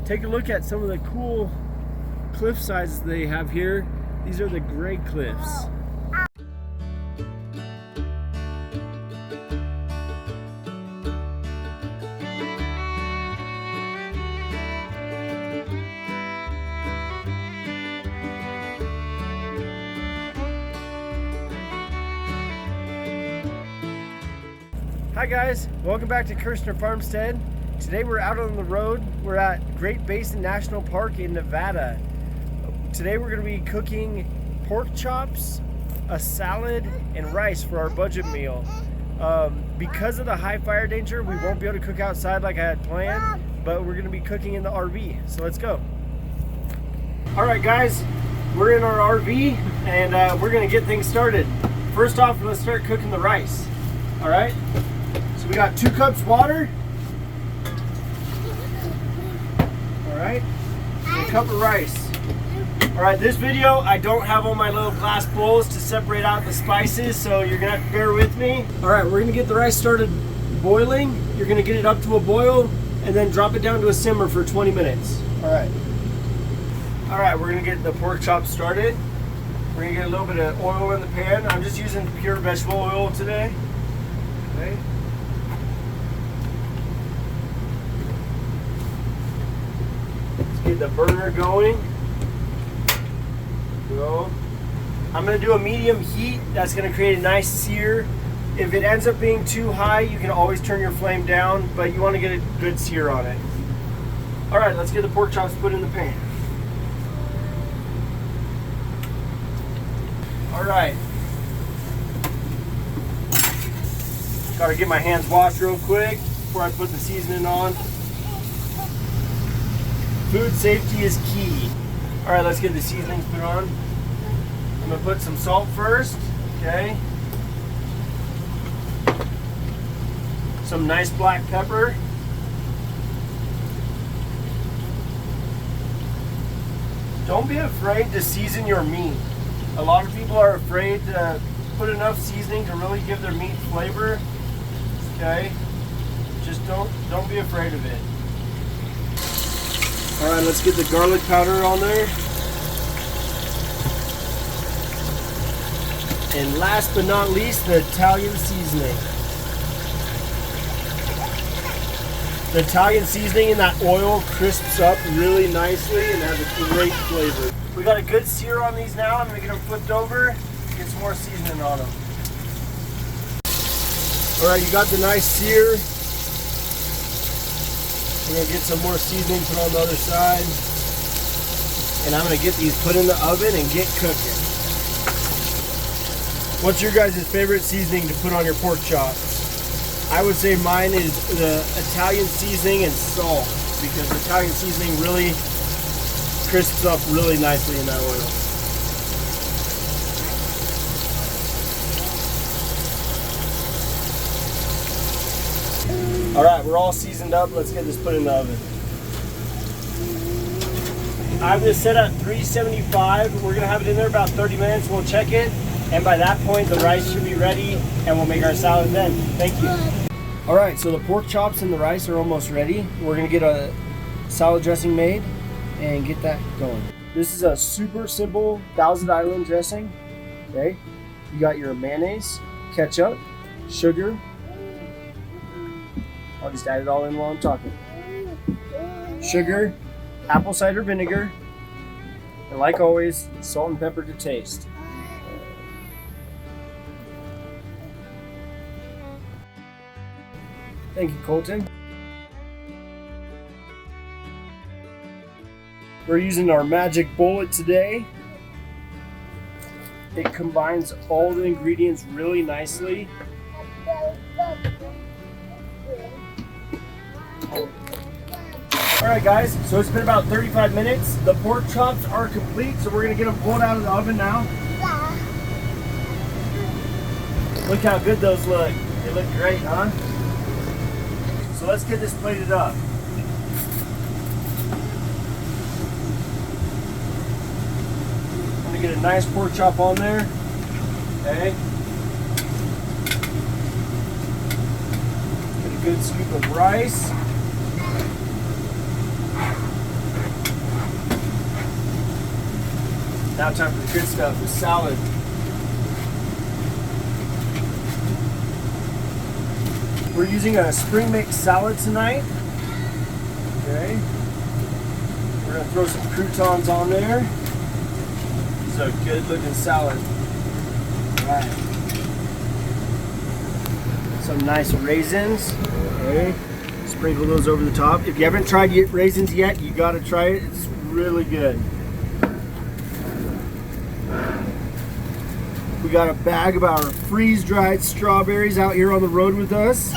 take a look at some of the cool cliff sizes they have here. These are the Great Cliffs. Hi guys, welcome back to Kirshner Farmstead. Today we're out on the road. We're at Great Basin National Park in Nevada. Today we're going to be cooking pork chops, a salad, and rice for our budget meal. Because of the high fire danger, we won't be able to cook outside like I had planned, but we're going to be cooking in the RV. So let's go. Alright guys, we're in our RV and we're going to get things started. First off, let's start cooking the rice. Alright? So we got 2 cups water. Alright, and a cup of rice. Alright, this video, I don't have all my little glass bowls to separate out the spices, so you're gonna have to bear with me. Alright, we're gonna get the rice started boiling. You're gonna get it up to a boil, and then drop it down to a simmer for 20 minutes. Alright. Alright, we're gonna get the pork chops started. We're gonna get a little bit of oil in the pan. I'm just using pure vegetable oil today. Okay. Get the burner going. Go. I'm going to do a medium heat. That's going to create a nice sear. If it ends up being too high, you can always turn your flame down, but you want to get a good sear on it. Alright, let's get the pork chops put in the pan. Alright. Got to get my hands washed real quick before I put the seasoning on. Food safety is key. Alright, let's get the seasonings put on. I'm going to put some salt first. Okay. Some nice black pepper. Don't be afraid to season your meat. A lot of people are afraid to put enough seasoning to really give their meat flavor. Okay. Just don't be afraid of it. Alright, let's get the garlic powder on there. And last but not least, the Italian seasoning. The Italian seasoning in that oil crisps up really nicely and has a great flavor. We got a good sear on these now. I'm going to get them flipped over, get some more seasoning on them. Alright, you got the nice sear. We're going to get some more seasoning put on the other side. And I'm going to get these put in the oven and get cooking. What's your guys' favorite seasoning to put on your pork chops? I would say mine is the Italian seasoning and salt, because the Italian seasoning really crisps up really nicely in that oil. Alright, we're all seasoned up. Let's get this put in the oven. I have this set at 375. We're going to have it in there about 30 minutes. We'll check it. And by that point, the rice should be ready. And we'll make our salad then. Thank you. Alright, so the pork chops and the rice are almost ready. We're going to get a salad dressing made and get that going. This is a super simple Thousand Island dressing. Okay. You got your mayonnaise, ketchup, sugar. I'll just add it all in while I'm talking. Sugar, apple cider vinegar, and like always, salt and pepper to taste. Thank you, Colton. We're using our magic bullet today. It combines all the ingredients really nicely. Alright guys, so it's been about 35 minutes. The pork chops are complete, so we're going to get them pulled out of the oven now. Look how good those look. They look great, huh? So let's get this plated up. I'm going to get a nice pork chop on there. Okay. Get a good scoop of rice. Now time for the good stuff, the salad. We're using a spring mix salad tonight. Okay. We're gonna throw some croutons on there. This is a good looking salad. All right. Some nice raisins. Okay. Sprinkle those over the top. If you haven't tried raisins yet, you gotta try it. It's really good. We got a bag of our freeze-dried strawberries out here on the road with us.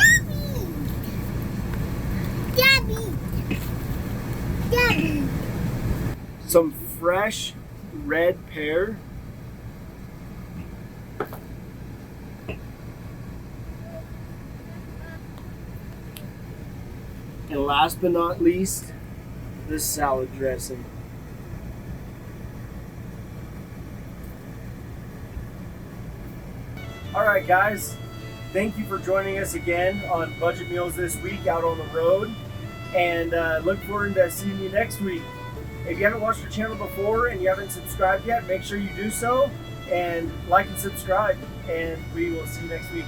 Some fresh red pear. And last but not least, this salad dressing. All right, guys, thank you for joining us again on Budget Meals this week out on the road, and look forward to seeing you next week. If you haven't watched our channel before and you haven't subscribed yet, make sure you do so and like and subscribe, and we will see you next week.